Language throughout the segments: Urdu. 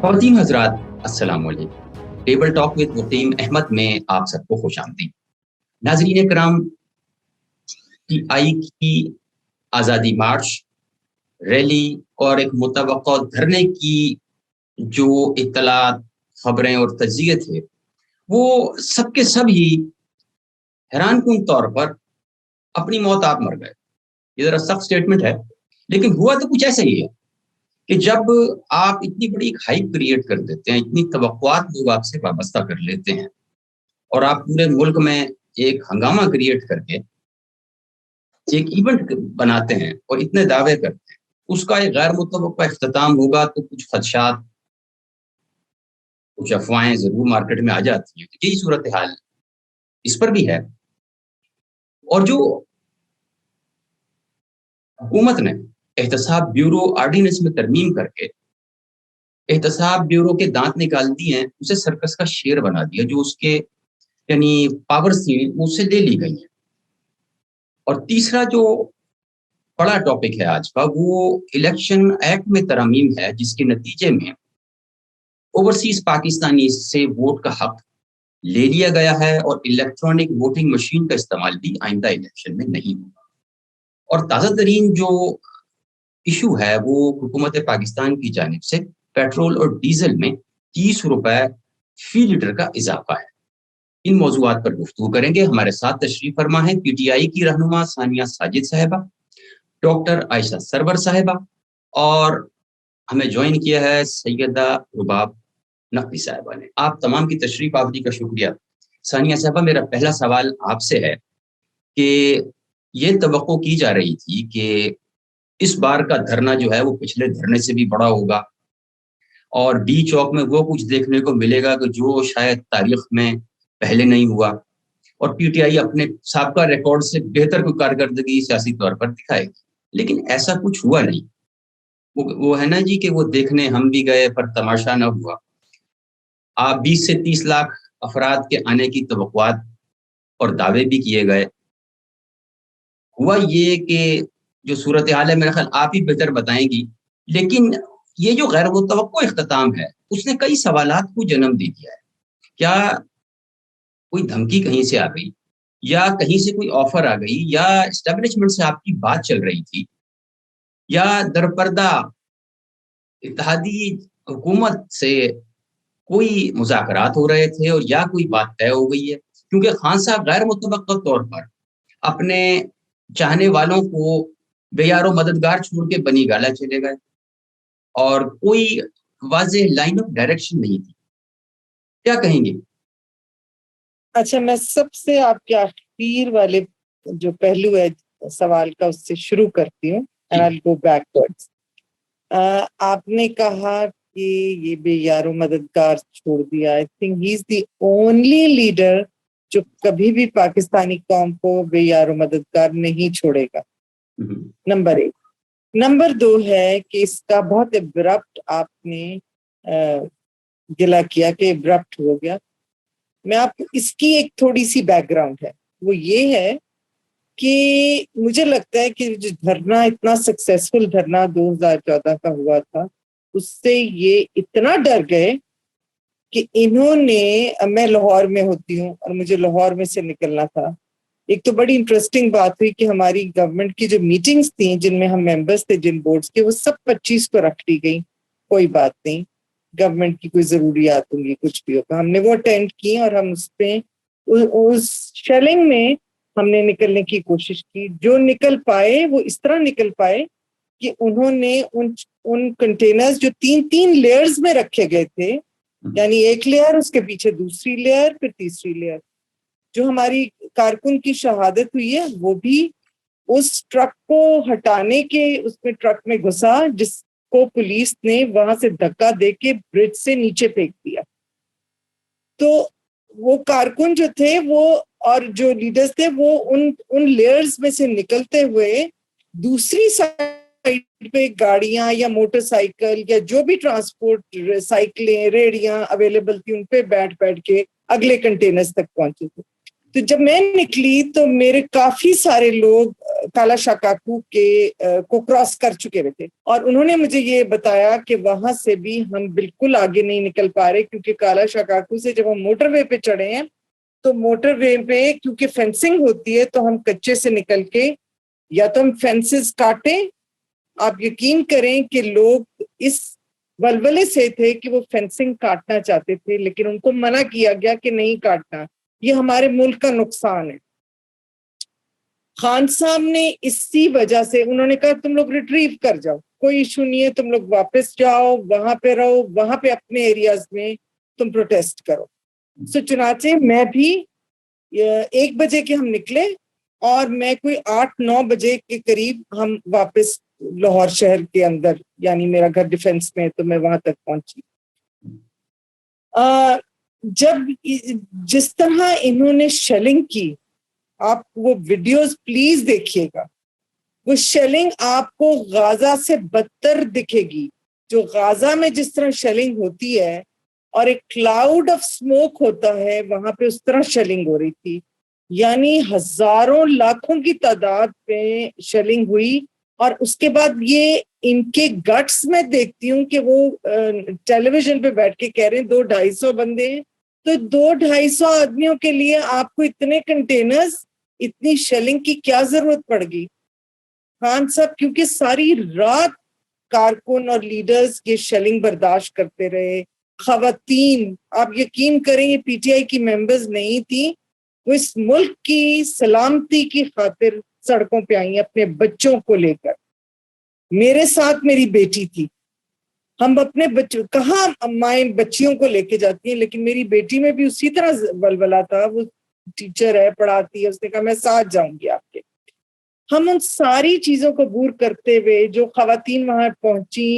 خواتین حضرات السلام علیکم۔ ٹیبل ٹاک ود وقیم احمد میں آپ سب کو خوش آمدید۔ ناظرین کرام، پی آئی کی آزادی مارچ ریلی اور ایک متوقع دھرنے کی جو اطلاعات، خبریں اور تجزیے تھے، وہ سب کے سب ہی حیران کن طور پر اپنی موت آپ مر گئے۔ یہ ذرا سخت سٹیٹمنٹ ہے، لیکن ہوا تو کچھ ایسا ہی ہے کہ جب آپ اتنی بڑی ہائپ کریٹ کر دیتے ہیں، اتنی توقعات لوگ آپ سے وابستہ کر لیتے ہیں، اور آپ پورے ملک میں ایک ہنگامہ کریٹ کر کے ایک ایونٹ بناتے ہیں اور اتنے دعوے کرتے ہیں، اس کا ایک غیر متوقع اختتام ہوگا تو کچھ خدشات، کچھ افواہیں ضرور مارکیٹ میں آ جاتی ہیں۔ یہی صورتحال اس پر بھی ہے، اور جو حکومت نے احتساب بیورو آرڈیننس میں ترمیم کر کے احتساب بیورو کے دانت نکال دیے ہیں، اسے سرکس کا شیر بنا دیا، جو اس کے یعنی پاور تھی اس سے لے لی گئی ہے۔ اور تیسرا جو بڑا ٹاپک ہے آج کا، وہ الیکشن ایکٹ میں ترمیم ہے، جس کے نتیجے میں اوورسیز پاکستانی سے ووٹ کا حق لے لیا گیا ہے، اور الیکٹرانک ووٹنگ مشین کا استعمال بھی آئندہ الیکشن میں نہیں ہوگا۔ اور تازہ ترین جو ایشو ہے وہ حکومت پاکستان کی جانب سے پیٹرول اور ڈیزل میں 30 روپے فی لیٹر کا اضافہ ہے۔ ان موضوعات پر گفتگو کریں گے۔ ہمارے ساتھ تشریف فرما ہے پی ٹی آئی کی رہنما ثانیہ ساجد صاحبہ، ڈاکٹر عائشہ سرور صاحبہ، اور ہمیں جوائن کیا ہے سیدہ رباب نقوی صاحبہ نے۔ آپ تمام کی تشریف آوری کا شکریہ۔ ثانیہ صاحبہ، میرا پہلا سوال آپ سے ہے کہ یہ توقع کی جا رہی تھی کہ اس بار کا دھرنا جو ہے وہ پچھلے دھرنے سے بھی بڑا ہوگا، اور ڈی چوک میں وہ کچھ دیکھنے کو ملے گا کہ جو شاید تاریخ میں پہلے نہیں ہوا، اور پی ٹی آئی اپنے سابقہ ریکارڈ سے بہتر کوئی کارکردگی سیاسی طور پر دکھائے گی۔ لیکن ایسا کچھ ہوا نہیں۔ وہ ہے نا جی کہ وہ دیکھنے ہم بھی گئے پر تماشا نہ ہوا۔ آپ 20 سے 30 لاکھ افراد کے آنے کی توقعات اور دعوے بھی کیے گئے۔ ہوا یہ کہ جو صورتحال ہے، میرا خیال آپ ہی بہتر بتائیں گی، لیکن یہ جو غیر متوقع اختتام ہے اس نے کئی سوالات کو جنم دے دیا ہے۔ کیا کوئی دھمکی کہیں سے آ گئی، یا کہیں سے کوئی آفر آ گئی، یا اسٹیبلشمنٹ سے آپ کی بات چل رہی تھی، یا درپردہ اتحادی حکومت سے کوئی مذاکرات ہو رہے تھے، اور یا کوئی بات طے ہو گئی ہے؟ کیونکہ خان صاحب غیر متوقع طور پر اپنے چاہنے والوں کو بے یار و مددگار چھوڑ کے بنی گالا چلے گئے، اور کوئی واضح لائن آف ڈائریکشن نہیں تھی۔ کیا کہیں گے؟ اچھا، میں سب سے آپ کے آخر والے جو پہلو ہے سوال کا اس سے شروع کرتی ہوں، and I'll go backwards۔ آپ نے کہا کہ یہ بے یار و مددگار چھوڑ دیا۔ I think he is the only leader جو کبھی بھی پاکستانی قوم کو بے یار و مددگار نہیں چھوڑے گا، نمبر 1۔ نمبر 2 ہے کہ اس کا بہت ابرپٹ آپ نے گلا کیا کہ ابرپٹ ہو گیا۔ میں آپ کو اس کی ایک تھوڑی سی بیک گراؤنڈ ہے، وہ یہ ہے کہ مجھے لگتا ہے کہ جو دھرنا اتنا سکسیسفل دھرنا 2014 کا ہوا تھا، اس سے یہ اتنا ڈر گئے کہ انہوں نے، میں لاہور میں ہوتی ہوں اور مجھے لاہور میں سے نکلنا تھا۔ ایک تو بڑی انٹرسٹنگ بات ہوئی کہ ہماری گورنمنٹ کی جو میٹنگز تھیں جن میں ہم ممبرس تھے جن بورڈز کے، وہ سب 25 کو رکھ لی گئی۔ کوئی بات نہیں، گورنمنٹ کی کوئی ضروریات ہوں گی، کچھ بھی ہوگا، ہم نے وہ اٹینڈ کی، اور ہم اس پہ اس شیلنگ میں ہم نے نکلنے کی کوشش کی۔ جو نکل پائے وہ اس طرح نکل پائے کہ انہوں نے ان کنٹینرز جو 3 لیئرز میں رکھے گئے تھے، یعنی ایک لیئر، اس کے پیچھے دوسری لیئر، پھر تیسری لیئر، جو ہماری کارکن کی شہادت ہوئی ہے وہ بھی اس ٹرک کو ہٹانے کے، اس میں ٹرک میں گھسا جس کو پولیس نے وہاں سے دھکا دے کے برج سے نیچے پھینک دیا۔ تو وہ کارکن جو تھے وہ اور جو لیڈرز تھے وہ ان لیئرز میں سے نکلتے ہوئے دوسری سائڈ پہ گاڑیاں یا موٹر سائیکل یا جو بھی ٹرانسپورٹ، سائیکلیں، ریڑیاں اویلیبل تھی، ان پہ بیٹھ کے اگلے کنٹینرز تک پہنچے تھے۔ تو جب میں نکلی تو میرے کافی سارے لوگ کالا شکاکو کو کراس کر چکے ہوئے تھے، اور انہوں نے مجھے یہ بتایا کہ وہاں سے بھی ہم بالکل آگے نہیں نکل پا رہے، کیونکہ کالا شکاکو سے جب ہم موٹر وے پہ چڑھے ہیں تو موٹر وے پہ کیونکہ فینسنگ ہوتی ہے تو ہم کچے سے نکل کے یا تو ہم فینسز کاٹیں. آپ یقین کریں کہ لوگ اس ولولے سے تھے کہ وہ فینسنگ کاٹنا چاہتے تھے، لیکن ان کو منع کیا گیا کہ نہیں کاٹنا، یہ ہمارے ملک کا نقصان ہے. خان صاحب نے اسی وجہ سے انہوں نے کہا تم لوگ ریٹریو کر جاؤ، کوئی ایشو نہیں ہے، تم لوگ واپس جاؤ، وہاں پہ رہو، وہاں پہ اپنے ایریاز میں تم پروٹیسٹ کرو. سو چنانچہ میں بھی 1 بجے کے ہم نکلے، اور میں کوئی 8-9 بجے کے قریب ہم واپس لاہور شہر کے اندر، یعنی میرا گھر ڈیفینس میں تو میں وہاں تک پہنچی. جب جس طرح انہوں نے شیلنگ کی، آپ وہ ویڈیوز پلیز دیکھیے گا، وہ شیلنگ آپ کو غازہ سے بدتر دکھے گی. جو غازہ میں جس طرح شیلنگ ہوتی ہے اور ایک کلاؤڈ آف سموک ہوتا ہے، وہاں پہ اس طرح شیلنگ ہو رہی تھی. یعنی ہزاروں لاکھوں کی تعداد پہ شیلنگ ہوئی. اور اس کے بعد یہ ان کے گٹس میں دیکھتی ہوں کہ وہ ٹیلی ویژن پہ بیٹھ کے کہہ رہے ہیں 200-250 بندے ہیں. تو 200-250 آدمیوں کے لیے آپ کو اتنے کنٹینرز، اتنی شیلنگ کی کیا ضرورت پڑ گئی؟ خان صاحب کیونکہ ساری رات کارکن اور لیڈرز یہ شیلنگ برداشت کرتے رہے. خواتین، آپ یقین کریں یہ پی ٹی آئی کی ممبرز نہیں تھی، وہ اس ملک کی سلامتی کی خاطر سڑکوں پہ آئی اپنے بچوں کو لے کر. میرے ساتھ میری بیٹی تھی، ہم اپنے بچوں کہاں مائیں بچیوں کو لے کے جاتی ہیں، لیکن میری بیٹی میں بھی اسی طرح ولولہ تھا. وہ ٹیچر ہے، پڑھاتی ہے، اس نے کہا میں ساتھ جاؤں گی آپ کے. ہم ان ساری چیزوں کو عبور کرتے ہوئے جو خواتین وہاں پہنچی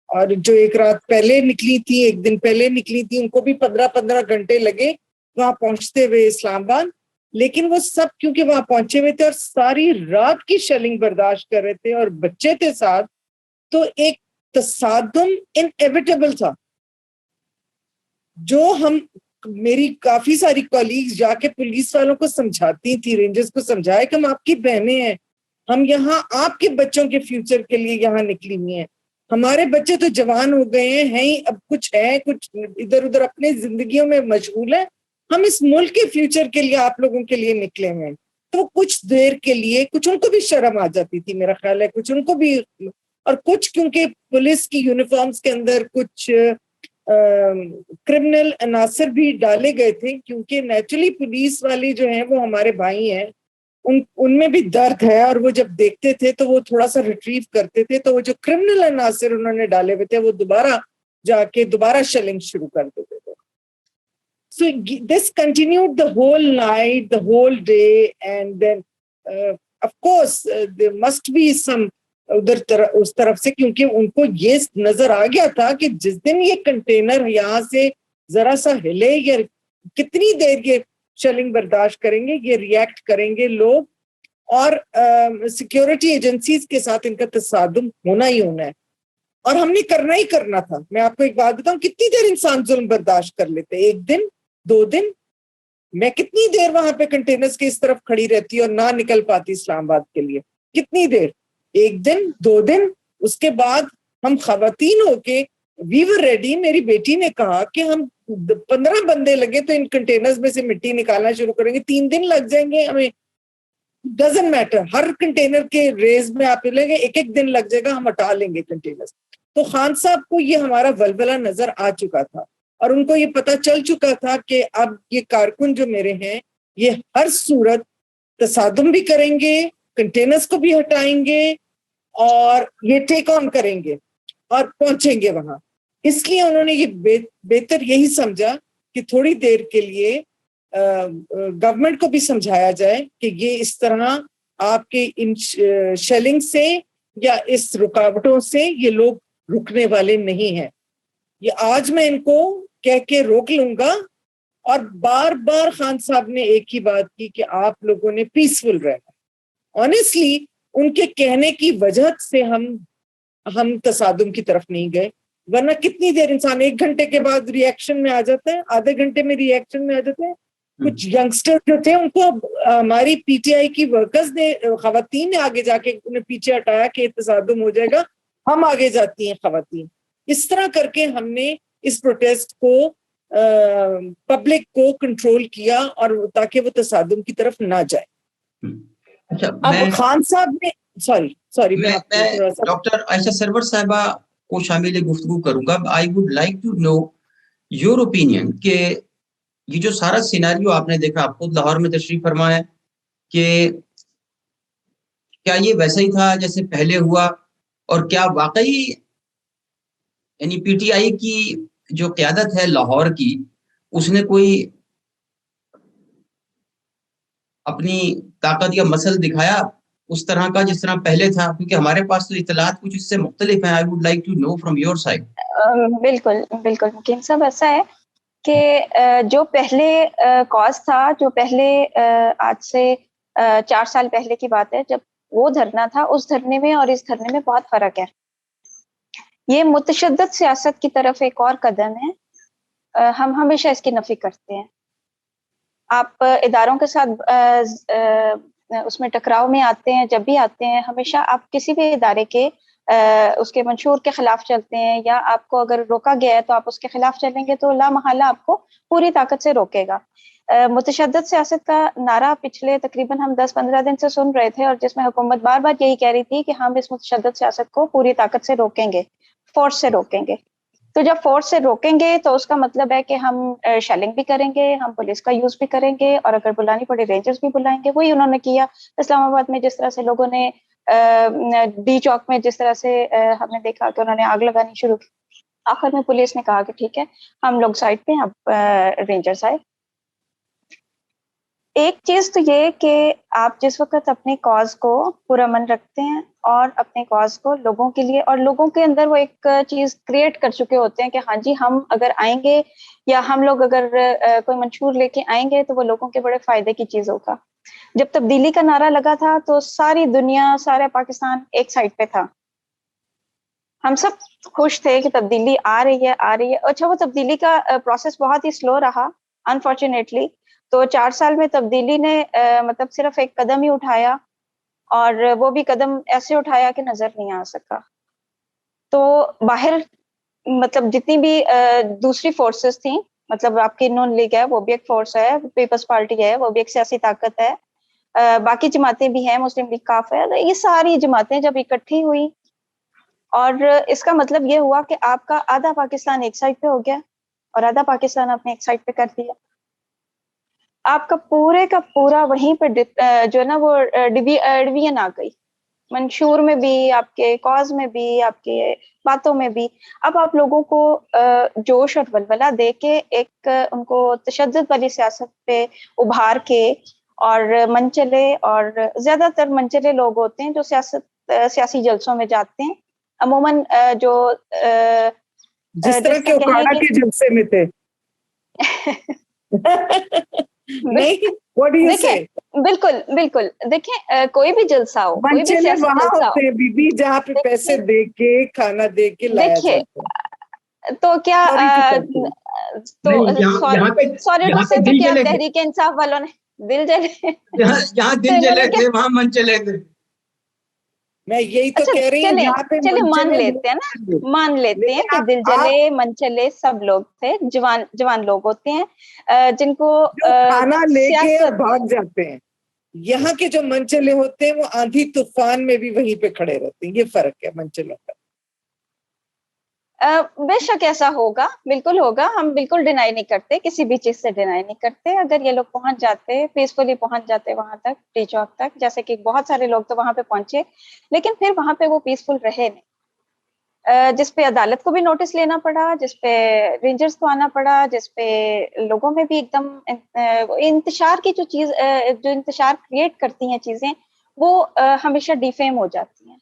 اور جو ایک رات پہلے نکلی تھی، ایک دن پہلے نکلی تھی، ان کو بھی 15 گھنٹے لگے وہاں پہنچتے ہوئے اسلام آباد. لیکن وہ سب کیونکہ وہاں پہنچے ہوئے تھے اور ساری رات کی شیلنگ برداشت کر رہے تھے اور بچے تھے ساتھ، تو ایک تصادم انیویٹیبل تھا. جو ہم میری کافی ساری کولیگز جا کے پولیس والوں کو سمجھاتی تھی، رینجرز کو سمجھایا کہ ہم آپ کی بہنیں ہیں، ہم یہاں آپ کے بچوں کے فیوچر کے لیے یہاں نکلی ہوئی ہیں. ہمارے بچے تو جوان ہو گئے ہیں، اب کچھ ہے، کچھ ادھر ادھر اپنے زندگیوں میں مشغول ہیں، ہم اس ملک کے فیوچر کے لیے آپ لوگوں کے لیے نکلے ہوئے ہیں. تو کچھ دیر کے لیے کچھ ان کو بھی شرم آ جاتی تھی، میرا خیال ہے کچھ ان کو بھی، اور کچھ کیونکہ پولیس کی یونیفارمز کے اندر کچھ کرمنل عناصر بھی ڈالے گئے تھے، کیونکہ نیچرلی پولیس والی جو ہیں وہ ہمارے بھائی ہیں، ان میں بھی درد ہے، اور وہ جب دیکھتے تھے تو وہ تھوڑا سا ریٹریو کرتے تھے، تو وہ جو کرمنل عناصر انہوں نے ڈالے ہوئے تھے وہ دوبارہ جا کے دوبارہ شیلنگ شروع کر دیتے تھے. So this continued the whole night, the whole day, and then of course there must be some اس طرف سے، کیونکہ ان کو یہ نظر آ گیا تھا کہ جس دن یہ کنٹینر یہاں سے ذرا سا ہلے یا کتنی دیر یہ شیلنگ برداشت کریں گے، یہ ریئیکٹ کریں گے لوگ، اور سیکیورٹی ایجنسیز کے ساتھ ان کا تصادم ہونا ہی ہونا ہے، اور ہم نے کرنا ہی کرنا تھا. میں آپ کو ایک بات بتاؤں، کتنی دیر انسان ظلم برداشت کر لیتے؟ 1 دن 2 دن؟ میں کتنی دیر وہاں پہ کنٹینرز کے اس طرف کھڑی رہتی اور نہ نکل پاتی اسلام آباد کے لیے؟ کتنی دیر؟ 1 دن 2 دن؟ اس کے بعد ہم خواتین ہو کے وی ور ریڈی. میری بیٹی نے کہا کہ ہم 15 بندے لگے تو ان کنٹینرز میں سے مٹی نکالنا شروع کریں گے، 3 دن لگ جائیں گے ہمیں، ڈزنٹ میٹر، ہر کنٹینر کے ریز میں آپ لیں گے، 1 دن لگ جائے گا، ہم ہٹا لیں گے کنٹینرز. تو خان صاحب کو یہ ہمارا ولولہ نظر آ چکا تھا، اور ان کو یہ پتہ چل چکا تھا کہ اب یہ کارکن جو میرے ہیں یہ ہر صورت تصادم بھی کریں گے، کنٹینرز کو بھی ہٹائیں گے، اور یہ ٹیک آن کریں گے اور پہنچیں گے وہاں. اس لیے انہوں نے یہ بہتر یہی سمجھا کہ تھوڑی دیر کے لیے گورنمنٹ کو بھی سمجھایا جائے کہ یہ اس طرح آپ کے ان شیلنگ سے یا اس رکاوٹوں سے یہ لوگ رکنے والے نہیں ہیں. یہ آج میں ان کو کہہ کے روک لوں گا. اور بار بار خان صاحب نے ایک ہی بات کی کہ آپ لوگوں نے پیسفل رہنا. آنیسٹلی ان کے کہنے کی وجہ سے ہم تصادم کی طرف نہیں گئے، ورنہ کتنی دیر انسان 1 گھنٹے کے بعد ری ایکشن میں آ جاتا ہے، آدھے گھنٹے میں ری ایکشن میں آ جاتے ہیں. کچھ یگسٹر جو تھے ان کو ہماری پی ٹی آئی کی ورکرز نے, خواتین نے آگے جا کے انہیں پیچھے ہٹایا کہ تصادم ہو جائے گا, ہم آگے جاتی ہیں خواتین. اس طرح کر کے ہم نے اس پروٹیسٹ کو پبلک کو کنٹرول کیا اور تاکہ وہ تصادم کی طرف نہ جائے. اب خان صاحب نے سوری میں آپ کو تھوڑا سا ڈاکٹر عائشہ سرور صاحبہ کو شامل گفتگو کروں گا. I would like to know your opinion کہ یہ جو سارا سیناریو آپ نے دیکھا, آپ خود لاہور میں تشریف فرما ہے, کہ کیا یہ ویسا ہی تھا جیسے پہلے ہوا, اور کیا واقعی یعنی پی ٹی آئی کی جو قیادت ہے لاہور کی, اس نے کوئی اپنی طاقت یا مسل دکھایا اس طرح کا جس طرح پہلے تھا؟ کیونکہ ہمارے پاس تو اطلاعات کچھ اس سے مختلف ہیں. I would like to know from your side. بالکل بالکل مکین صاحب, ایسا ہے کہ جو پہلے کاز تھا, جو پہلے آج سے 4 سال پہلے کی بات ہے, جب وہ دھرنا تھا, اس دھرنے میں اور اس دھرنے میں بہت فرق ہے. یہ متشدد سیاست کی طرف ایک اور قدم ہے. ہم ہمیشہ اس کی نفی کرتے ہیں. آپ اداروں کے ساتھ اس میں ٹکراؤ میں آتے ہیں, جب بھی آتے ہیں ہمیشہ آپ کسی بھی ادارے کے اس کے منشور کے خلاف چلتے ہیں, یا آپ کو اگر روکا گیا ہے تو آپ اس کے خلاف چلیں گے تو لا محالہ آپ کو پوری طاقت سے روکے گا. متشدد سیاست کا نعرہ پچھلے تقریباً ہم 10-15 دن سے سن رہے تھے, اور جس میں حکومت بار بار یہی کہہ رہی تھی کہ ہم اس متشدد سیاست کو پوری طاقت سے روکیں گے, فورس سے روکیں گے. تو جب فورس سے روکیں گے تو اس کا مطلب ہے کہ ہم شیلنگ بھی کریں گے, ہم پولیس کا یوز بھی کریں گے, اور اگر بلانی پڑے رینجرز بھی بلائیں گے. وہی انہوں نے کیا اسلام آباد میں, جس طرح سے لوگوں نے ڈی چوک میں جس طرح سے ہم نے دیکھا کہ انہوں نے آگ لگانی شروع کی. آخر میں پولیس نے کہا کہ ٹھیک ہے ہم لوگ سائڈ پہ, اب رینجرز آئے. ایک چیز تو یہ کہ آپ جس وقت اپنے کاز کو پرامن رکھتے ہیں اور اپنے کاز کو لوگوں کے لیے, اور لوگوں کے اندر وہ ایک چیز کریٹ کر چکے ہوتے ہیں کہ ہاں جی ہم اگر آئیں گے یا ہم لوگ اگر کوئی منشور لے کے آئیں گے تو وہ لوگوں کے بڑے فائدے کی چیز ہوگا. جب تبدیلی کا نعرہ لگا تھا تو ساری دنیا, سارا پاکستان ایک سائڈ پہ تھا. ہم سب خوش تھے کہ تبدیلی آ رہی ہے. اچھا, وہ تبدیلی کا پروسیس بہت ہی سلو رہا انفارچونیٹلی. تو 4 سال میں تبدیلی نے مطلب صرف ایک قدم ہی اٹھایا, اور وہ بھی قدم ایسے اٹھایا کہ نظر نہیں آ سکا. تو باہر مطلب جتنی بھی دوسری فورسز تھیں, مطلب آپ کی نون لیگ ہے وہ بھی ایک فورس ہے, پیپلز پارٹی ہے وہ بھی ایک سیاسی طاقت ہے, باقی جماعتیں بھی ہیں, مسلم لیگ کاف ہے, یہ ساری جماعتیں جب اکٹھی ہوئی, اور اس کا مطلب یہ ہوا کہ آپ کا آدھا پاکستان ایک سائڈ پہ ہو گیا اور آدھا پاکستان آپ نے ایک سائڈ پہ کر دیا. آپ کا پورے کا پورا وہیں پہ جو ہے نا وہ ڈویژن آ گئی, منشور میں بھی, آپ کے کاز میں بھی, آپ کے باتوں میں بھی. اب آپ لوگوں کو جوش اور ولولہ دے کے ایک ان کو تشدد والی سیاست پہ ابھار کے, اور منچلے, اور زیادہ تر منچلے لوگ ہوتے ہیں جو سیاسی جلسوں میں جاتے ہیں, عموماً جو جس طرح کے اوکاڑا کے جلسے میں تھے. نہیں, what do you say? بالکل بالکل. دیکھیں کوئی بھی جلسہ ہو, کوئی بھی سیاسی جلسہ ہو, بی جہاں پہ پیسے دے کے کھانا دے کے لایا جاتا ہے, تو کیا سوری ٹو سے تو کیا تحریک انصاف والوں نے دل جلے, جہاں دل جلے تھے وہاں من چلے تھے. میں یہی تو کہہ رہی ہوں, جہاں پہ چلے مان لیتے ہیں نا, مان لیتے ہیں کہ دل جلے من چلے سب لوگ تھے. جوان لوگ ہوتے ہیں جن کو کھانا لے کے بھاگ جاتے ہیں. یہاں کے جو منچلے ہوتے ہیں وہ آندھی طوفان میں بھی وہیں پہ کھڑے رہتے ہیں. یہ فرق ہے منچلوں کا. بے شک ایسا ہوگا, بالکل ہوگا, ہم بالکل ڈینائی نہیں کرتے, کسی بھی چیز سے ڈینائی نہیں کرتے. اگر یہ لوگ پہنچ جاتے, پیسفلی پہنچ جاتے وہاں تک, ٹی چوک تک, جیسے کہ بہت سارے لوگ تو وہاں پہ پہنچے, لیکن پھر وہاں پہ وہ پیسفل رہے نہیں, جس پہ عدالت کو بھی نوٹس لینا پڑا, جس پہ رینجرز کو آنا پڑا, جس پہ لوگوں میں بھی ایک دم انتشار کی جو چیز, جو انتشار کریٹ کرتی ہیں چیزیں, وہ ہمیشہ ڈیفیم ہو جاتی ہیں.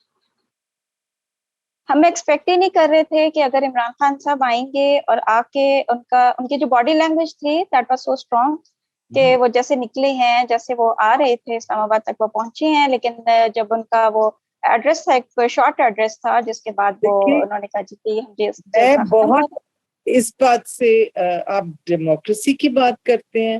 ہم ایکسپیکٹ ہی نہیں کر رہے تھے کہ اگر عمران خان صاحب آئیں گے اور آ کے ان کی جو باڈی لینگویج تھی دیٹ واز سو اسٹرانگ, کہ وہ جیسے نکلے ہیں, جیسے وہ آ رہے تھے اسلام آباد تک وہ پہنچے ہیں, لیکن جب ان کا وہ ایڈریس تھا, ایک شارٹ ایڈریس تھا, جس کے بعد وہ انہوں نے کہا جی ہم بہت اس بات سے آپ ڈیموکریسی کی بات کرتے ہیں,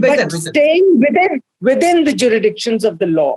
But staying within the jurisdictions of the law.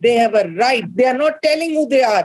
They have a right. They are not telling who they are.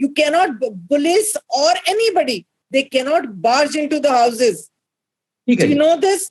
You cannot, police or anybody, they cannot barge into the houses. Do you know this?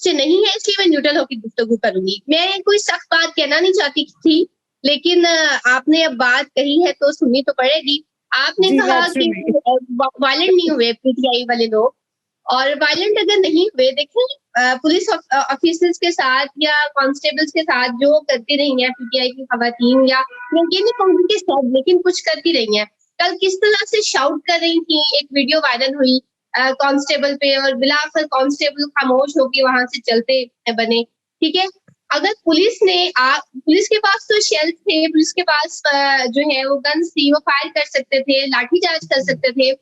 سے نہیں ہے, اس لیے میں نیوٹرل ہو کے گفتگو کروں گی. میں کوئی سخت بات کہنا نہیں چاہتی تھی, لیکن آپ نے اب بات کہی ہے تو سننی تو پڑے گی. آپ نے کہا کہ وائلنٹ نہیں ہوئے پی ٹی آئی والے لوگ, اور وائلنٹ اگر نہیں ہوئے, دیکھیں پولیس آفیسرز کے ساتھ یا کانسٹیبلز کے ساتھ جو کرتی رہی ہیں پی ٹی آئی کی خواتین, یا میں یہ نہیں کہوں گی کہ سب, لیکن کچھ کرتی رہی ہیں. کل کس طرح سے شاؤٹ کر رہی تھی, ایک ویڈیو وائرل ہوئی کانسٹیبل پہ, اور بلاخر کانسٹیبل خاموش ہو کے وہاں سے چلتے بنے. ٹھیک ہے, اگر پولیس کے پاس تو شیل تھے, پولیس کے پاس جو ہے وہ گنز تھی, وہ فائر کر سکتے تھے, لاٹھی چارج کر سکتے تھے,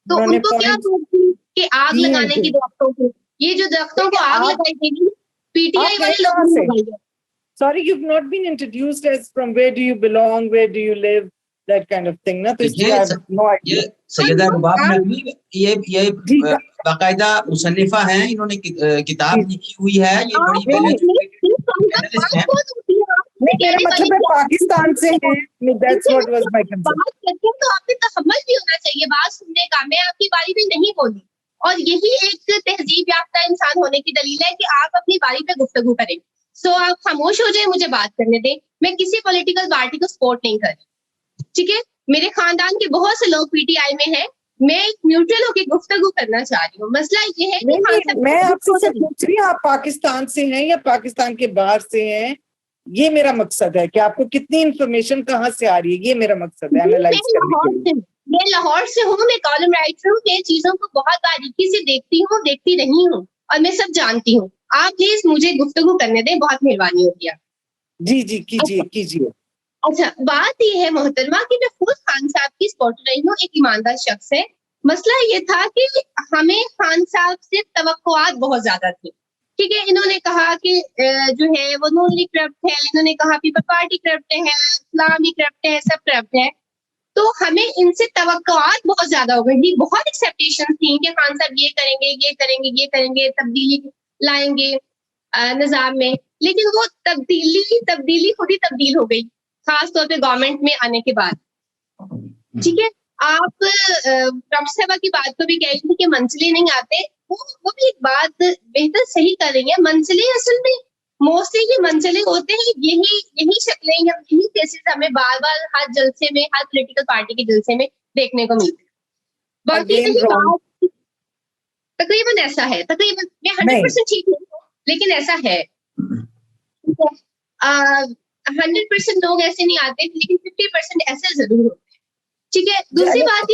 تو ان کو کیا تھی کہ آگ لگانے کی درختوں کو, یہ جو درختوں کو آگ لگائی گئی پی ٹی آئی والے لوگوں نے لگائی ہے. Sorry, you've not been introduced as from where do you belong, where do you live, that kind of thing. Na? یہ سیدہ رباب نقوی یہ باقاعدہ مصنفہ ہیں, انہوں نے کتاب لکھی ہوئی ہے, یہ بڑی میرا مطلب ہے پاکستان سے ہیں. That's what was my concern. بات کرتے ہیں تو آپ نے تحمل بھی ہونا چاہیے بات سننے کا. میں آپ کی باری میں نہیں بولی, اور یہی ایک تہذیب یافتہ انسان ہونے کی دلیل ہے کہ آپ اپنی باری پہ گفتگو کریں. سو آپ خاموش ہو جائیں, مجھے بات کرنے دیں. میں کسی پولیٹیکل پارٹی کو سپورٹ نہیں کر رہی, ٹھیک ہے. میرے خاندان کے بہت سے لوگ پی ٹی آئی میں ہیں, میں ایک نیوٹرل ہو کے گفتگو کرنا چاہ رہی ہوں. مسئلہ یہ ہے کہ میں آپ سے پوچھ رہی ہوں آپ پاکستان سے ہیں یا پاکستان کے باہر سے ہیں, یہ میرا مقصد ہے کہ آپ کو کتنی انفارمیشن کہاں سے آ رہی ہے, یہ میرا مقصد ہے انالائز کرنے کے لیے. میں لاہور سے ہوں, میں کالم رائٹر ہوں, میں چیزوں کو بہت باریکی سے دیکھتی ہوں, دیکھتی رہی ہوں, اور میں سب جانتی ہوں. آپ پلیز مجھے گفتگو کرنے دیں, بہت مہربانی ہوگی. جی کیجیے. اچھا, بات یہ ہے محترمہ کہ میں خود خان صاحب کی سپورٹر رہی ہوں, ایک ایماندار شخص ہے. مسئلہ یہ تھا کہ ہمیں خان صاحب سے توقعات بہت زیادہ تھی. ٹھیک ہے, انہوں نے کہا کہ جو ہے وہ نون لیگ کرپٹ ہے, انہوں نے کہا پیپل پارٹی کرپٹ ہے, اسلامی کرپٹ ہے, سب کرپٹ ہے. تو ہمیں ان سے توقعات بہت زیادہ ہو گئی تھی, بہت ایکسپیکٹیشن تھیں کہ خان صاحب یہ کریں گے, یہ کریں گے, یہ کریں گے, تبدیلی لائیں گے نظام میں. لیکن وہ تبدیلی خود ہی تبدیل ہو گئی, خاص طور پہ گورنمنٹ میں آنے کے بعد. ٹھیک ہے, آپ ڈاکٹر صاحبہ کی بات کو بھی کہہ رہی تھی کہ منزلیں نہیں آتے, وہ بھی ایک بات بہتر صحیح کر رہی ہیں. منزلیں اصل میں موسٹلی یہ منزلیں ہوتے ہیں, یہی شکلیں یا یہی کیسز ہمیں بار بار ہر جلسے میں, ہر پولیٹیکل پارٹی کے جلسے میں دیکھنے کو ملتے ہیں. باقی بات تقریباً ایسا ہے, تقریباً میں 100% ٹھیک نہیں ہوں, لیکن ایسا ہے. 100% لوگ ایسے نہیں آتے, لیکن 50% ایسے ضرور ہوتے ہیں. ٹھیک ہے, دوسری بات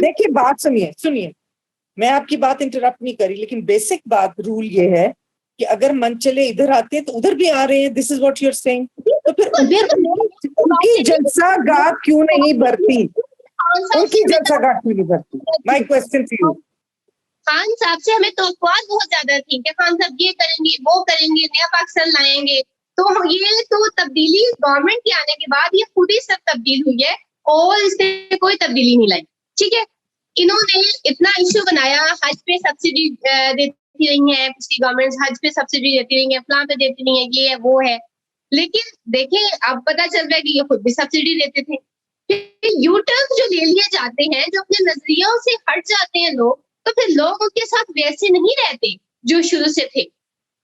دیکھیے, بات سنیے, میں آپ کی بات انٹرپٹ نہیں کری, لیکن بیسک بات رول یہ ہے کہ اگر من چلے ادھر آتے ہیں تو ادھر بھی آ رہے ہیں. This is what you are seeing. تو پھر ان کی جلسہ گاہ کیوں نہیں بھرتی, ان کی جلسہ گاہ کیوں نہیں بھرتی؟ مائی کوسچن ٹو یو. خان صاحب سے ہمیں توقعات بہت زیادہ تھی کہ خان صاحب یہ کریں گے, وہ کریں گے, نیا پاکستان لائیں گے. تو یہ تو تبدیلی گورنمنٹ کے آنے کے بعد یہ خود ہی سب تبدیل ہوئی ہے, اور اس نے کوئی تبدیلی نہیں لائی. ٹھیک ہے, انہوں نے اتنا ایشو بنایا, حج پہ سبسڈی دیتی رہی ہیں پچھلی گورنمنٹ, حج پہ سبسڈی دیتی رہی ہیں, فلاں پہ دیتی نہیں ہے, یہ ہے وہ ہے. لیکن دیکھیں اب پتا چل رہا ہے کہ یہ خود بھی سبسڈی دیتے تھے. یو ٹرن جو لے لیے جاتے ہیں, جو اپنے نظریوں سے ہٹ جاتے ہیں لوگ, تو پھر لوگ ان کے ساتھ ویسے نہیں رہتے جو شروع سے تھے.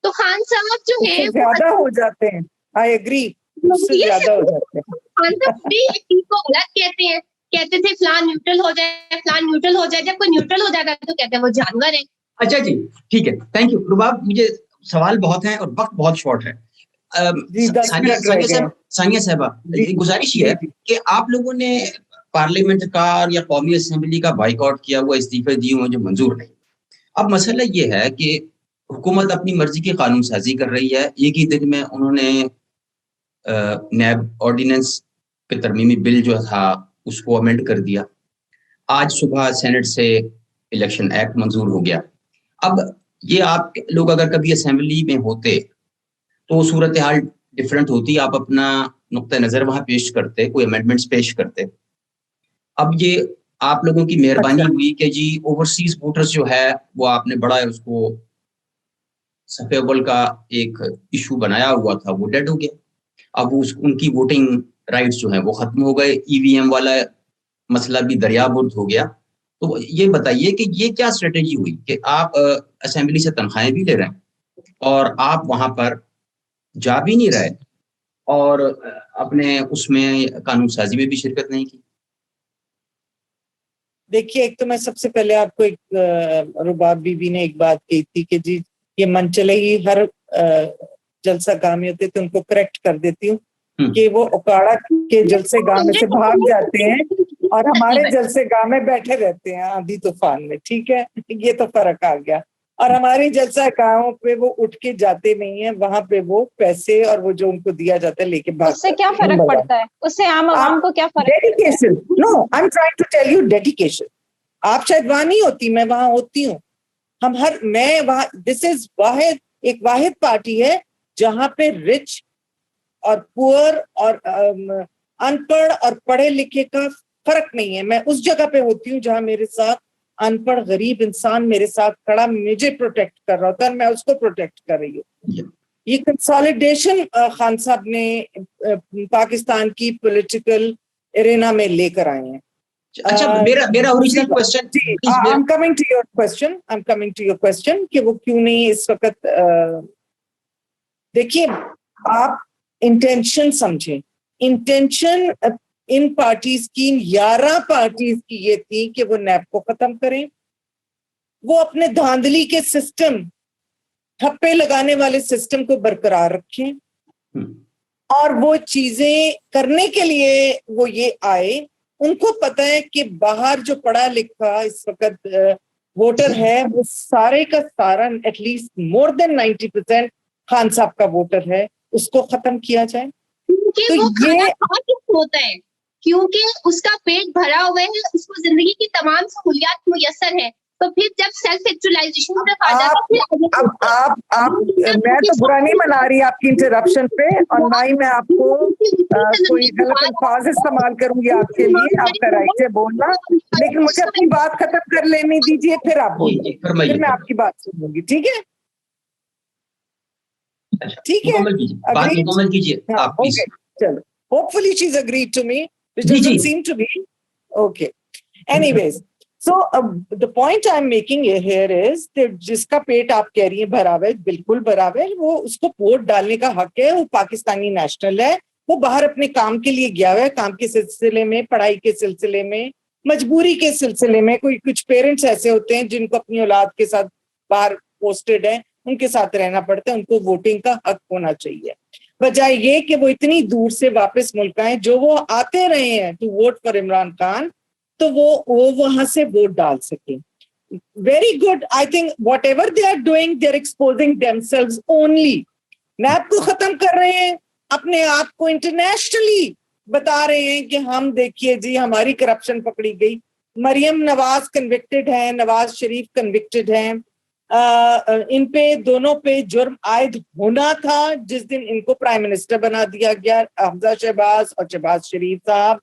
تو خان صاحب جو ہے زیادہ ہو جاتے ہیں. آئی ایگری, زیادہ ہو جاتے ہیں. خان صاحب بھی ایک چیز کو غلط کہتے ہیں, کہتے تھے فلان نیوٹرل ہو جائے, فلان نیوٹرل ہو جائے. جب کوئی نیوٹرل ہو جاتا ہے تو کہتے ہیں وہ جانور ہے. اچھا جی ٹھیک ہے, تھینک یو رباب. مجھے سوال بہت ہیں اور وقت بہت شارٹ ہے. ثانیہ صاحبہ, گزارش یہ ہے کہ آپ لوگوں نے پارلیمنٹ کا یا قومی اسمبلی کا بائیکاٹ کیا ہوا, استعفے دیے ہوئے جو منظور نہیں. اب مسئلہ یہ ہے کہ حکومت اپنی مرضی کی قانون سازی کر رہی ہے. ایک ہی دن میں انہوں نے نیب آرڈیننس پہ ترمیمی بل جو تھا اس کو امینڈ کر دیا. آج صبح سینٹ سے الیکشن ایکٹ منظور ہو گیا. اب یہ آپ لوگ اگر کبھی اسمبلی میں ہوتے تو صورتحال ڈفرینٹ ہوتی, آپ اپنا نقطہ نظر وہاں پیش کرتے, کوئی امینڈمنٹس پیش کرتے. اب یہ آپ لوگوں کی مہربانی ہوئی کہ جی اوورسیز ووٹرز جو ہے وہ آپ نے بڑا اس کو صفحہ اول کا ایک ایشو بنایا ہوا تھا, وہ ڈیڈ ہو گیا. اب ان کی ووٹنگ رائٹس جو ہیں وہ ختم ہو گئے. ای وی ایم والا مسئلہ بھی دریابرد ہو گیا. تو یہ بتائیے کہ یہ کیا اسٹریٹجی ہوئی کہ آپ اسمبلی سے تنخواہیں بھی لے رہے ہیں, اور آپ وہاں پر جا بھی نہیں رہے اور اپنے اس میں قانون سازی میں بھی شرکت نہیں کی. دیکھیے ایک تو میں سب سے پہلے آپ کو ایک رباب بی بی نے ایک بات کہی تھی کہ جی یہ من چلے ہی ہر جلسہ گاہ میں ہوتے تو ان کو کریکٹ کر دیتی ہوں کہ وہ اکاڑا کے جلسے گاہ میں سے بھاگ جاتے ہیں اور ہمارے جلسے گاہ میں بیٹھے رہتے ہیں آندھی طوفان میں. ٹھیک ہے, یہ تو فرق آ گیا. اور ہماری جلسہ گاہوں پہ وہ اٹھ کے جاتے نہیں ہیں, وہاں پہ وہ پیسے اور وہ جو ان کو دیا جاتا ہے لے کے بھاگ اس سے کیا فرق پڑتا ہے, اس سے عام عوام کو کیا فرق dedication. No I am trying to tell you dedication. آپ شاید وہاں نہیں ہوتی, میں وہاں ہوتی ہوں. میں وہاں, دس از ایک واحد پارٹی ہے جہاں پہ رچ اور پور اور ان پڑھ اور پڑھے لکھے کا فرق نہیں ہے. میں اس جگہ پہ ہوتی ہوں جہاں میرے ساتھ ان پڑھ غریب انسان میرے ساتھ کھڑا مجھے پروٹیکٹ کر رہا ہوتا ہے اور میں اس کو پروٹیکٹ کر رہی ہوں. یہ کنسالیڈیشن خان صاحب نے پاکستان کی پولیٹیکل ارینا میں لے کر آئے ہیں. اچھا, میرا original question, I'm coming to your question کہ وہ کیوں نہیں اس وقت. دیکھیے آپ انٹینشن سمجھیں. انٹینشن ان پارٹیز کی 11 پارٹیز کی یہ تھی کہ وہ نیب کو ختم کریں, وہ اپنے دھاندلی کے سسٹم, ٹھپے لگانے والے سسٹم کو برقرار رکھیں, اور وہ چیزیں کرنے کے لیے وہ یہ آئے. ان کو پتا ہے کہ باہر جو پڑھا لکھا اس وقت ووٹر ہے وہ سارے کا سارا ایٹ لیسٹ مور دین 90% خان صاحب کا ووٹر ہے, اس کو ختم کیا جائے. کیونکہ وہ کھانا کھا کے ہوتا ہے, کیونکہ اس کا پیٹ بھرا ہوا ہے, اس کو زندگی کی تمام سہولیات میسر ہے, تو پھر جب سیلف ایکچولائزیشن طرف آ جاتا ہے. میں تو برا نہیں منا رہی آپ کی انٹرپشن پہ, اور نہ ہی میں آپ کو کوئی غلط الفاظ استعمال کروں گی آپ کے لیے, آپ کا رائٹ ہے بولنا, لیکن مجھے اپنی بات ختم کر لینے دیجیے پھر آپ بولیے, پھر میں آپ کی بات سنوں گی. ٹھیک ہے, ٹھیک ہے, مکمل کیجیے آپ پلیز. چلو, hopefully she is agreed to me, which doesn't seem to be. Okay. Anyways, so the point I'm making here is that جس کا پیٹ آپ کہہ رہی ہیں بھرا ہوا ہے, بالکل بھرا ہوا ہے, وہ اس کو ووٹ ڈالنے کا حق ہے, وہ پاکستانی نیشنل ہے, وہ باہر اپنے کام کے لیے گیا ہوا ہے, کام کے سلسلے میں, پڑھائی کے سلسلے میں, مجبوری کے سلسلے میں. کچھ پیرنٹس ایسے ہوتے ہیں جن کو اپنی اولاد کے ساتھ باہر پوسٹڈ ہیں, ان کے ساتھ رہنا پڑتا ہے, ان کو ووٹنگ کا حق ہونا چاہیے, بجائے یہ کہ وہ اتنی دور سے واپس ملک آئیں. جو وہ آتے رہے ہیں to vote for Imran Khan, تو وہ وہاں سے ووٹ ڈال سکیں. Very good. I think whatever they are doing they are exposing themselves only. NAB کو ختم کر رہے ہیں, اپنے آپ کو انٹرنیشنلی بتا رہے ہیں کہ ہم دیکھیے جی ہماری کرپشن پکڑی گئی. مریم نواز کنوکٹڈ ہیں, نواز شریف کنوکٹڈ ہیں, ان پہ دونوں پہ جرم عائد ہونا تھا جس دن ان کو پرائم منسٹر بنا دیا گیا. حمزہ شہباز اور شہباز شریف صاحب,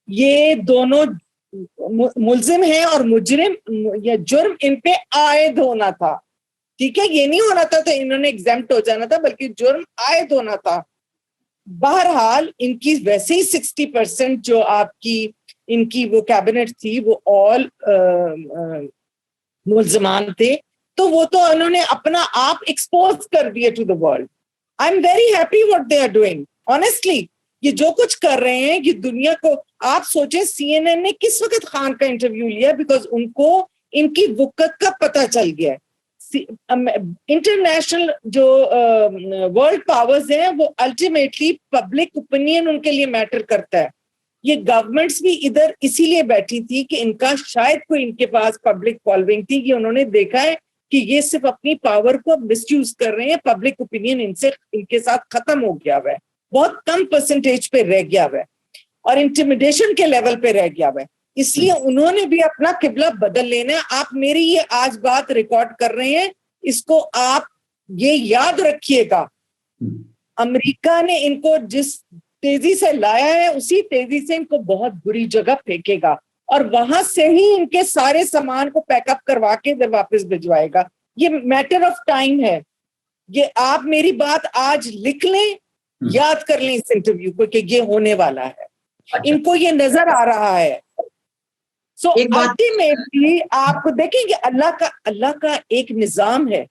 یہ دونوں ملزم ہیں, اور مجرم یا جرم ان پہ عائد ہونا تھا. ٹھیک ہے, یہ نہیں ہونا تھا تو انہوں نے ایگزیمپٹ ہو جانا تھا, بلکہ جرم عائد ہونا تھا. بہرحال ان کی ویسے ہی 60% جو آپ کی ان کی وہ کیبنٹ تھی وہ آل ملزمان تھے, تو وہ تو انہوں نے اپنا آپ ایکسپوز کر دیا to the world. I am very happy what they are doing honestly. یہ جو کچھ کر رہے ہیں یہ دنیا کو, آپ سوچیں سی این این نے کس وقت خان کا انٹرویو لیا, بیکاز ان کو ان کی وقت کا پتہ چل گیا ہے. انٹرنیشنل جو ورلڈ پاورز ہیں وہ الٹیمیٹلی پبلک اوپینین ان کے لیے میٹر کرتا ہے. یہ گورنمنٹس بھی ادھر اسی لیے بیٹھی تھی کہ ان کا شاید کوئی ان کے پاس پبلک فالوئنگ تھی, کہ انہوں نے دیکھا ہے کہ یہ صرف اپنی پاور کو مس یوز کر رہے ہیں, پبلک اوپینین ان کے ساتھ ختم ہو گیا ہوا ہے, بہت کم پرسنٹیج پہ رہ گیا ہوا ہے, اور انٹیمیڈیشن کے لیول پہ رہ گیا ہوا ہے. اس لیے انہوں نے بھی اپنا قبلہ بدل لینا ہے. آپ میری یہ آج بات ریکارڈ کر رہے ہیں, اس کو آپ یہ یاد رکھیے گا, امریکہ نے ان کو جس تیزی سے لایا ہے اسی تیزی سے ان کو بہت بری جگہ پھینکے گا, اور وہاں سے ہی ان کے سارے سامان کو پیک اپ کروا کے ادھر واپس بھجوائے گا. یہ میٹر آف ٹائم ہے. یہ آپ میری بات آج لکھ لیں, یاد کر لیں اس انٹرویو کو کہ یہ ہونے والا ہے. ان کو یہ نظر آ رہا ہے. سو الٹیمیٹلی آپ کو دیکھیں کہ اللہ کا ایک نظام ہے.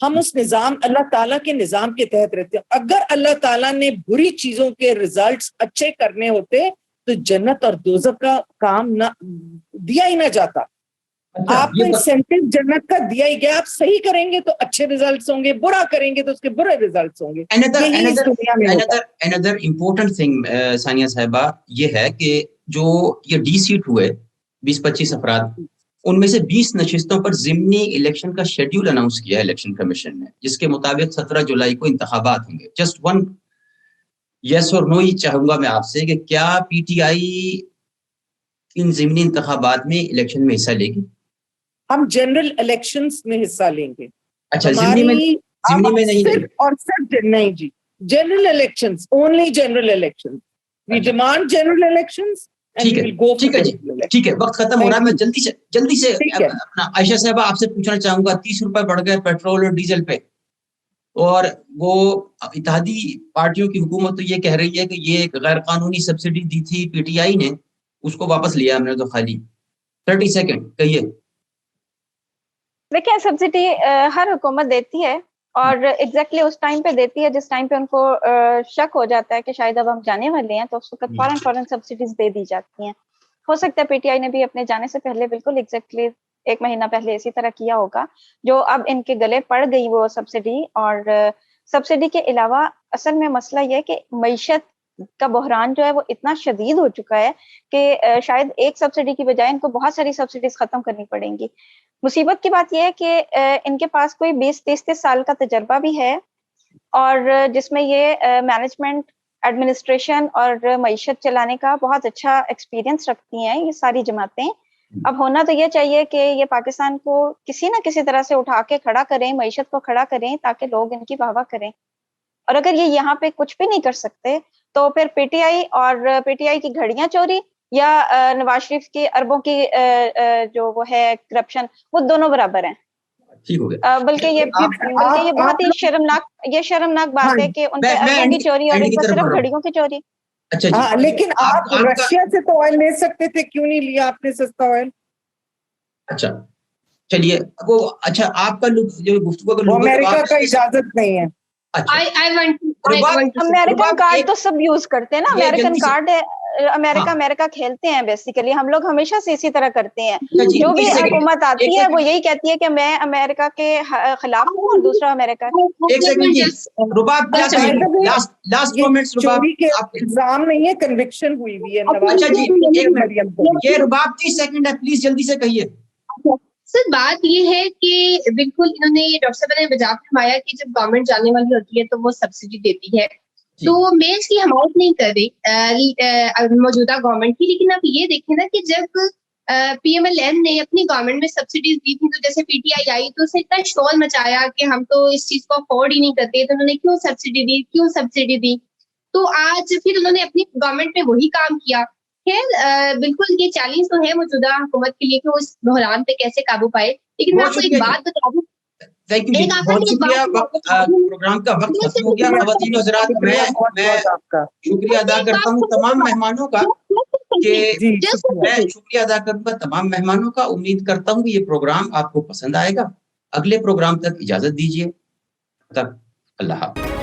ہم اس نظام اللہ تعالیٰ کے نظام کے تحت رہتے ہیں. اگر اللہ تعالیٰ نے بری چیزوں کے ریزلٹس اچھے کرنے ہوتے تو جنت اور دوزخ کا کام نہ دیا ہی نہ جاتا. آپ کو انسینٹیو جنت کا دیا ہی گیا. آپ صحیح کریں گے تو اچھے ریزلٹس ہوں گے, برا کریں گے تو اس کے برے ریزلٹس ہوں گے. another important thing ثانیہ صاحبہ یہ ہے کہ جو یہ ڈی سیٹ ہوئے 20-25 افراد, ان میں سے 20 نشستوں پر ضمنی الیکشن کا شیڈیول اناؤنس کیا ہے الیکشن کمیشن نے, جس کے مطابق 17 جولائی کو انتخابات ہوں گے. جسٹ ون یس اور نو ہی چاہوں گا میں آپ سے کہ کیا پی ٹی آئی ان ضمنی انتخابات میں الیکشن میں حصہ لے گی؟ ہم جنرل الیکشنز میں حصہ لیں گے. اچھا, ضمنی میں نہیں لیں گے. اور صرف نہیں جی, general elections, only general elections. We demand general elections. ٹھیک ہے جی, ٹھیک ہے, وقت ختم ہو رہا ہے. میں جلدی سے اپنا عائشہ صاحبہ آپ سے پوچھنا چاہوں گا, 30 روپے بڑھ گئے پیٹرول اور ڈیزل پہ, اور وہ اتحادی پارٹیوں کی حکومت تو یہ کہہ رہی ہے کہ یہ ایک غیر قانونی سبسڈی دی تھی پی ٹی آئی نے, اس کو واپس لیا ہم نے تو خالی. 30 سیکنڈ کہیے. دیکھیں, سبسڈی ہر حکومت دیتی ہے, اور ایگزیکٹلی اس ٹائم پہ دیتی ہے جس ٹائم پہ ان کو شک ہو جاتا ہے کہ شاید اب ہم جانے والے ہیں, تو اس وقت فوراً سبسڈیز دے دی جاتی ہیں. ہو سکتا ہے پی ٹی آئی نے بھی اپنے جانے سے پہلے بالکل ایگزیکٹلی 1 مہینہ پہلے اسی طرح کیا ہوگا, جو اب ان کے گلے پڑ گئی وہ سبسڈی. اور سبسڈی کے علاوہ اصل میں مسئلہ یہ ہے کہ معیشت کا بحران جو ہے وہ اتنا شدید ہو چکا ہے کہ شاید ایک سبسڈی کی بجائے ان کو بہت ساری سبسڈیز ختم کرنی پڑیں گی. مصیبت کی بات یہ ہے کہ ان کے پاس کوئی 20-30 سال کا تجربہ بھی ہے, اور جس میں یہ مینجمنٹ, ایڈمنسٹریشن اور معیشت چلانے کا بہت اچھا ایکسپیرینس رکھتی ہیں یہ ساری جماعتیں. اب ہونا تو یہ چاہیے کہ یہ پاکستان کو کسی نہ کسی طرح سے اٹھا کے کھڑا کریں, معیشت کو کھڑا کریں, تاکہ لوگ ان کی واہ واہ کریں. اور اگر یہ یہاں پہ کچھ بھی نہیں کر سکتے تو پھر پی ٹی آئی اور پی ٹی آئی کی گھڑیاں چوری یا نواز شریف کی اربوں کی جو وہ ہے کرپشن, وہ دونوں برابر ہیں. بلکہ یہ بہت ہی شرمناک بات ہے کہ ان پہ اربوں کی چوری اور ان پہ صرف گھڑیوں کی چوری. اچھا, لیکن آپ رشیا سے تو آئل لے سکتے تھے, کیوں نہیں لیا آپ نے سستا آئل؟ اچھا چلیے, وہ اچھا آپ کا جو گفتگو کا امریکہ کا اجازت نہیں ہے. امریکن کارڈ تو سب یوز کرتے ہیں نا, امریکن کارڈ ہے, امریکہ کھیلتے ہیں بیسیکلی. ہم لوگ ہمیشہ سے اسی طرح کرتے ہیں. جو بھی حکومت آتی ہے وہ یہی کہتی ہے کہ میں امریکہ کے خلاف ہوں اور دوسرا امریکہ. چوری کے الزام نہیں ہے, کنوکشن ہوئی ہوئی ہے. یہ رباب 30 سیکنڈ ہے, پلیز جلدی سے کہیے. سر بات یہ ہے کہ بالکل انہوں نے یہ ڈاکٹر صاحب نے بجا فرمایا کہ جب گورنمنٹ جانے والی ہوتی ہے تو وہ سبسڈی دیتی ہے, تو میں اس کی حمایت نہیں کر رہی موجودہ گورنمنٹ کی. لیکن آپ یہ دیکھیں نا کہ جب پی ایم ایل این نے اپنی گورنمنٹ میں سبسڈیز دی تھی, تو جیسے پی ٹی آئی آئی تو اس نے اتنا شور مچایا کہ ہم تو اس چیز کو افورڈ ہی نہیں کرتے, تو انہوں نے کیوں سبسڈی دی. تو آج پھر انہوں نے اپنی گورنمنٹ میں وہی کام کیا. خیر بالکل یہ چیلنج تو ہے موجودہ حکومت کے لیے کہ وہ اس بحران پہ کیسے قابو پائے. لیکن میں آپ کو ایک بات بتا دوں, پروگرام کا وقت ختم ہو گیا. خواتین و حضرات, میں شکریہ ادا کرتا ہوں تمام مہمانوں کا, امید کرتا ہوں کہ یہ پروگرام آپ کو پسند آئے گا. اگلے پروگرام تک اجازت دیجیے, تک اللہ حافظ.